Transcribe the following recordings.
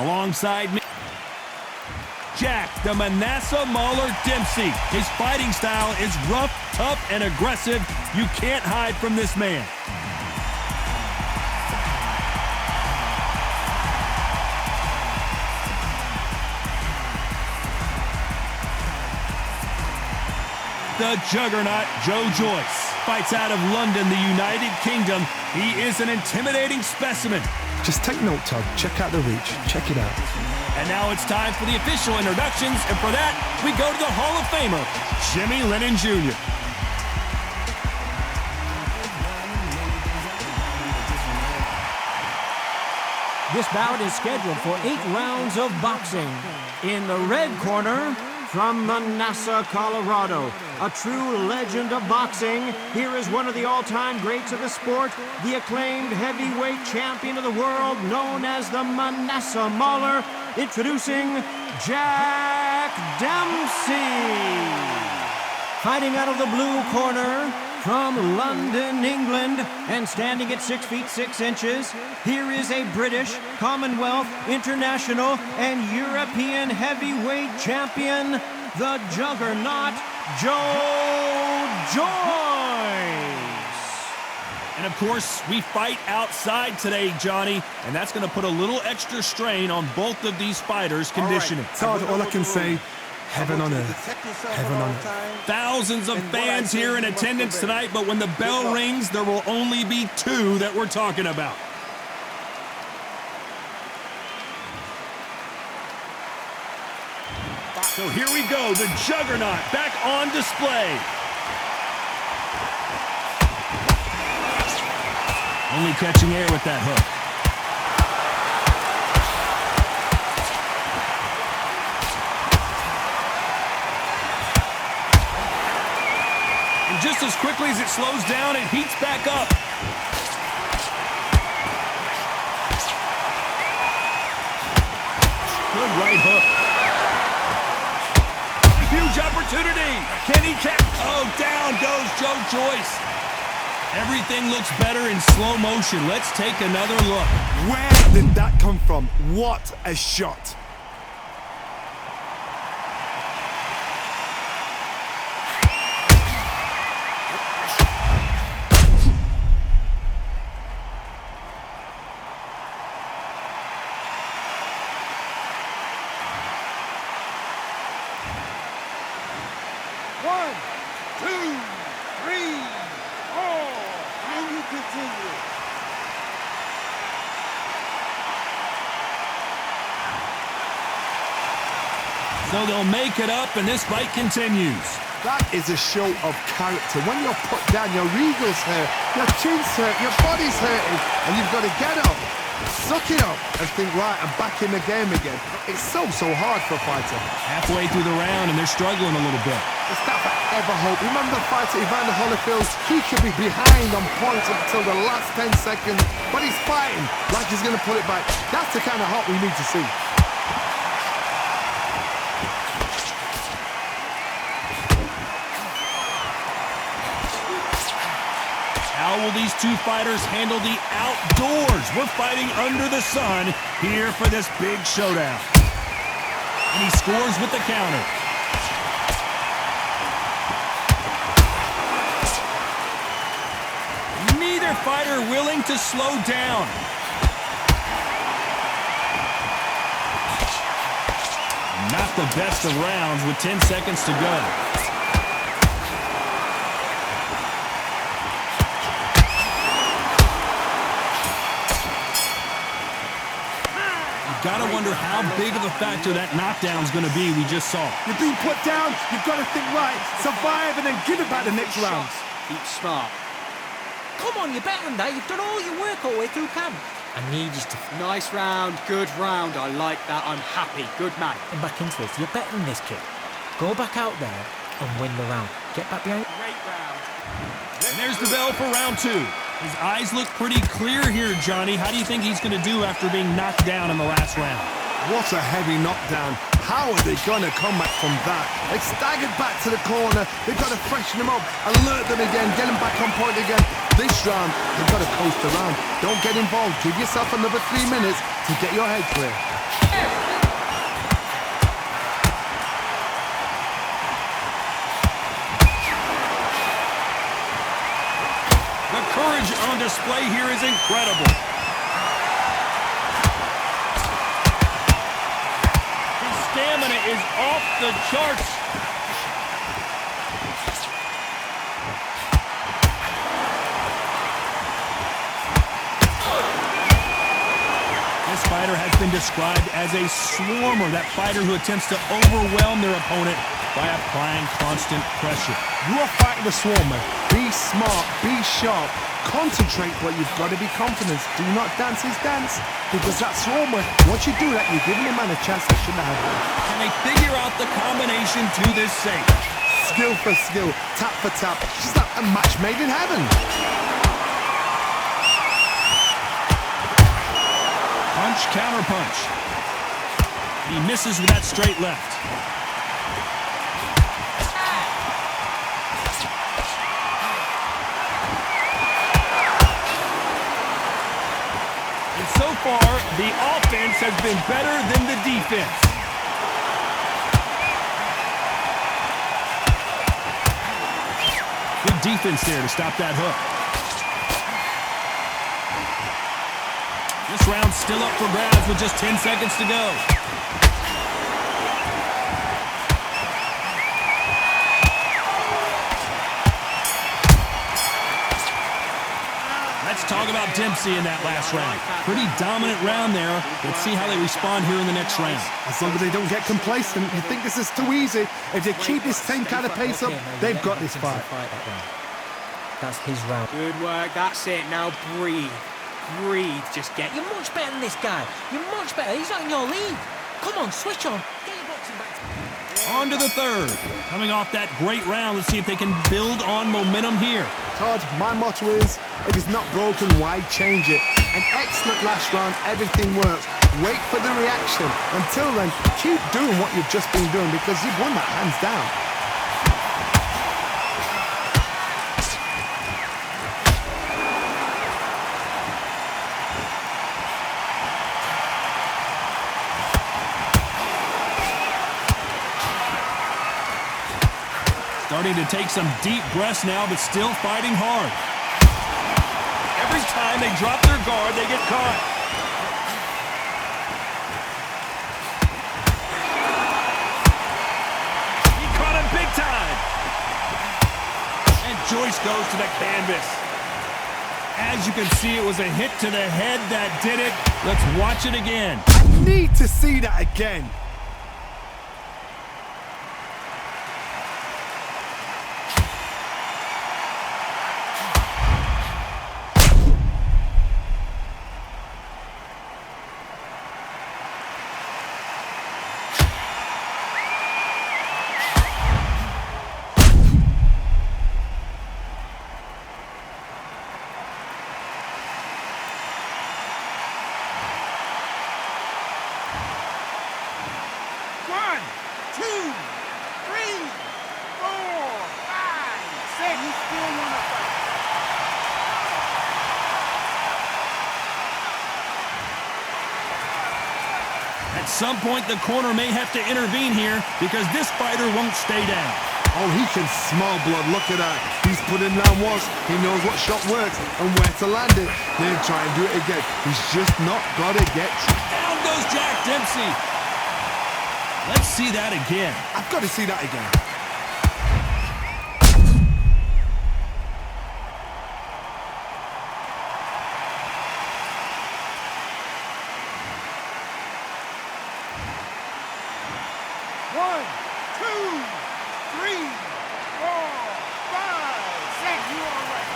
Alongside me, Jack the Manasseh Mauler Dempsey. His fighting style is rough, tough, and aggressive. You can't hide from this man. The Juggernaut, Joe Joyce, fights out of London, the United Kingdom. He is an intimidating specimen. Just take note, Todd. Check out the reach. Check it out. And now it's time for the official introductions, and for that, we go to the Hall of Famer, Jimmy Lennon Jr. This bout is scheduled for 8 rounds of boxing. In the red corner, from Manassas, Colorado, a true legend of boxing, here is one of the all-time greats of the sport, the acclaimed heavyweight champion of the world, known as the Manasseh Mauler, introducing Jack Dempsey. Fighting out of the blue corner, from London, England, and standing at 6 feet 6 inches, here is a British, Commonwealth, International, and European heavyweight champion, the Juggernaut, Joe Joyce. And of course, we fight outside today, Johnny, and that's going to put a little extra strain on both of these fighters' conditioning. Todd, all I can say, heaven on earth. Heaven on earth. Thousands of fans here in attendance tonight, but when the bell rings, there will only be 2 that we're talking about. So here we go, the Juggernaut back on display. Only catching air with that hook. And just as quickly as it slows down, it heats back up. Good right hook. Huge opportunity. Can he catch? Oh, down goes Joe Joyce. Everything looks better in slow motion. Let's take another look. Where did that come from? What a shot. So they'll make it up, and this fight continues. That is a show of character. When you're put down, your eagle's hurt, your chin's hurt, your body's hurting, and you've got to get up, suck it up, and think, right, I'm back in the game again. It's so hard for a fighter. Halfway through the round, and they're struggling a little bit. It's that I ever hope. Remember the fighter Evander Holyfield? He could be behind on points until the last 10 seconds, but he's fighting like he's going to pull it back. That's the kind of heart we need to see. How will these 2 fighters handle the outdoors? We're fighting under the sun here for this big showdown. And he scores with the counter. Neither fighter willing to slow down. Not the best of rounds with 10 seconds to go. Gotta wonder how big of a factor that knockdown's gonna be we just saw. You're being put down, you've got to think right, survive and then give it back the next round. Keep smart. Come on, you're better than that. You've done all your work all the way through camp. I need you to Nice round, good round. I like that. I'm happy. Good man. get back into this. You're better than this, kid. Go back out there and win the round. Get back behind. Great round. And there's the bell for round 2. His eyes look pretty clear here, Johnny. How do you think he's going to do after being knocked down in the last round? What a heavy knockdown. How are they going to come back from that? They staggered back to the corner. They've got to freshen them up, alert them again, get them back on point again. This round, they've got to coast around. Don't get involved. Give yourself another 3 minutes to get your head clear. courage on display here is incredible. His stamina is off the charts. This fighter has been described as a swarmer, that fighter who attempts to overwhelm their opponent by applying constant pressure. You are fighting the swarmer. Be smart, be sharp, concentrate, but you've got to be confident. Do not dance his dance, because that swarmer, once you do that, you're giving a man a chance that shouldn't have one. Can they figure out the combination to this safe? Skill for skill, tap for tap. It's just like a match made in heaven. Punch, counter punch. He misses with that straight left. And so far, the offense has been better than the defense. Good defense there to stop that hook. This round's still up for grabs with just 10 seconds to go. Let's talk about Dempsey in that last round. Pretty dominant round there. Let's see how they respond here in the next round. As long as they don't get complacent, you think this is too easy. If they keep this same kind of pace up, they've got this fight. That's his round. Good work, that's it. Now breathe. Breathe, just get... You're much better than this guy. You're much better. He's not in your league. Come on, switch on. Get your boxing back. On to the third. Coming off that great round, let's see if they can build on momentum here. Todd, my motto is, if it's not broken, why change it? An excellent last round, everything works. Wait for the reaction. Until then, keep doing what you've just been doing, because you've won that hands down. Starting to take some deep breaths now, but still fighting hard. Every time they drop their guard, they get caught. He caught him big time. And Joyce goes to the canvas. As you can see, it was a hit to the head that did it. Let's watch it again. I need to see that again. At some point, the corner may have to intervene here because this fighter won't stay down. Oh, he can smell blood. Look at that. He's put him down once. He knows what shot works and where to land it. Then try and do it again. He's just not got to get... Down goes Jack Dempsey. Let's see that again. I've got to see that again. One, two, three, four, five, six. You are right.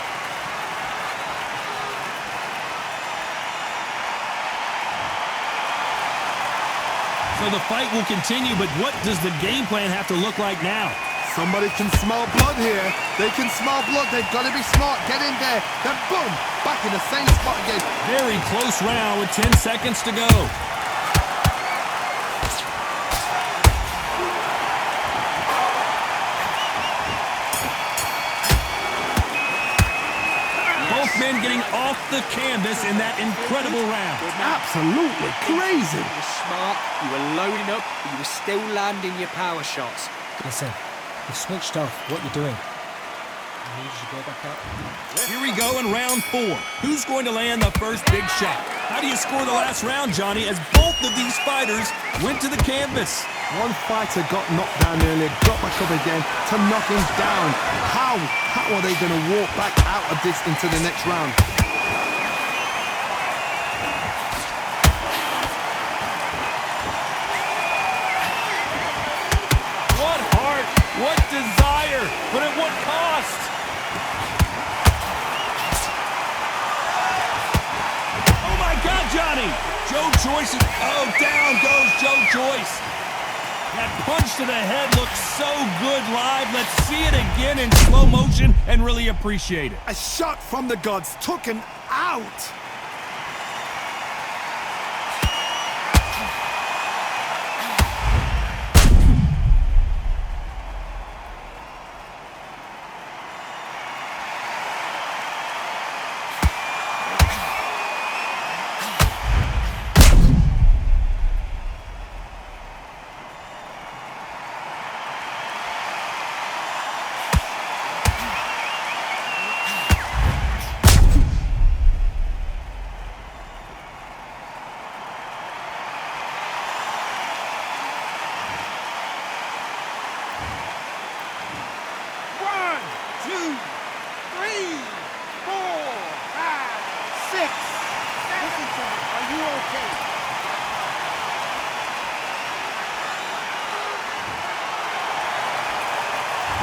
So the fight will continue, but what does the game plan have to look like now? Somebody can smell blood here. They can smell blood. They've got to be smart. Get in there. Then boom, back in the same spot again. Very close round with 10 seconds to go. Both men getting off the canvas in that incredible round. Absolutely crazy. You were smart, you were loading up, but you were still landing your power shots. Listen, you've switched off. What you doing? I need you to go back up. Here we go in round 4. Who's going to land the first big shot? How do you score the last round, Johnny, as both of these fighters went to the canvas? One fighter got knocked down earlier, got back up again to knock him down. How are they going to walk back out of this into the next round? What heart, what desire, but at what cost? Oh my God, Johnny! Joe Joyce is, oh, down goes Joe Joyce. That punch to the head looks so good live. Let's see it again in slow motion and really appreciate it. A shot from the gods took him out.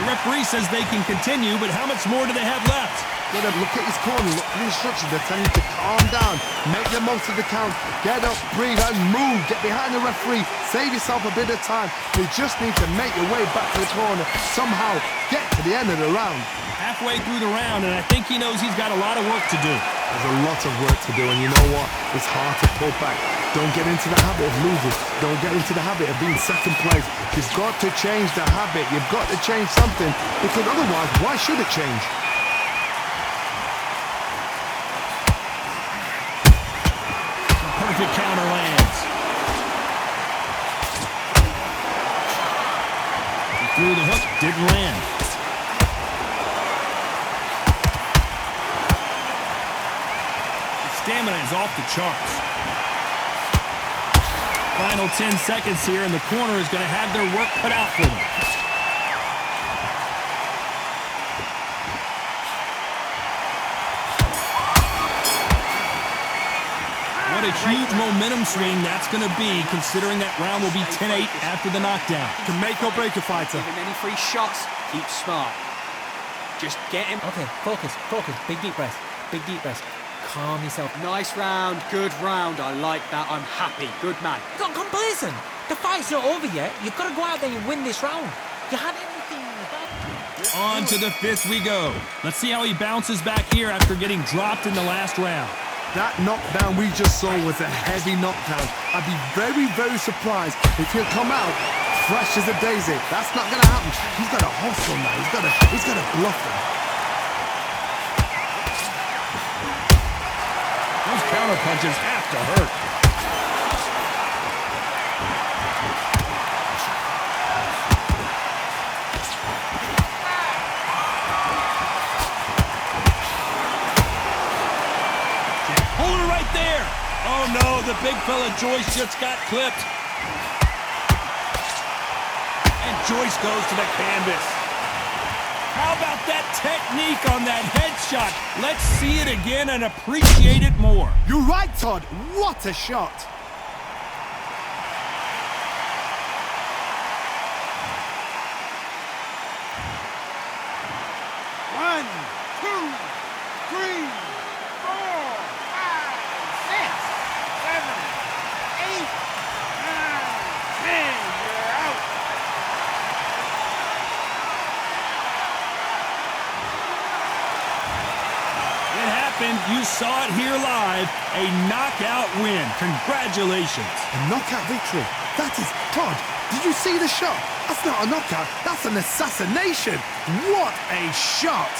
The referee says they can continue, but how much more do they have left? Get up, look at his corner, look at the instructions. They're telling you to calm down, make the most of the count, get up, breathe, and move. Get behind the referee, save yourself a bit of time. You just need to make your way back to the corner, somehow get to the end of the round. Halfway through the round, and I think he knows he's got a lot of work to do. There's a lot of work to do, and you know what? It's hard to pull back. Don't get into the habit of losing. Don't get into the habit of being second place. You've got to change the habit. You've got to change something, because otherwise, why should it change? Perfect counter lands. He threw the hook, didn't land. His stamina is off the charts. Final 10 seconds here, and the corner is going to have their work cut out for them. What a huge momentum swing that's going to be, considering that round will be 10-8 after the knockdown. Can make or break a fighter. Give him any free shots. Keep smart. Just get him. Okay, focus. Big deep breath. Big deep breath. Calm yourself. Nice round. Good round. I like that. I'm happy. Good man. Don't complacent. The fight's not over yet. You've got to go out there and win this round. You had everything in the bag. On to the 5th we go. Let's see how he bounces back here after getting dropped in the last round. That knockdown we just saw was a heavy knockdown. I'd be very, very surprised if he'll come out fresh as a daisy. That's not going to happen. He's got a hustle now. He's got to bluff him. Those counter punches have to hurt. Hold it right there. Oh no, the big fella Joyce just got clipped. And Joyce goes to the canvas. How about that technique on that headshot? Let's see it again and appreciate it more. You're right, Todd. What a shot. One, two, three, four, five, six, seven, eight, nine, 10. You're out. It happened. You saw it here live. A knockout win. Congratulations. A knockout victory. That is, Todd, did you see the shot? That's not a knockout. That's an assassination. What a shot.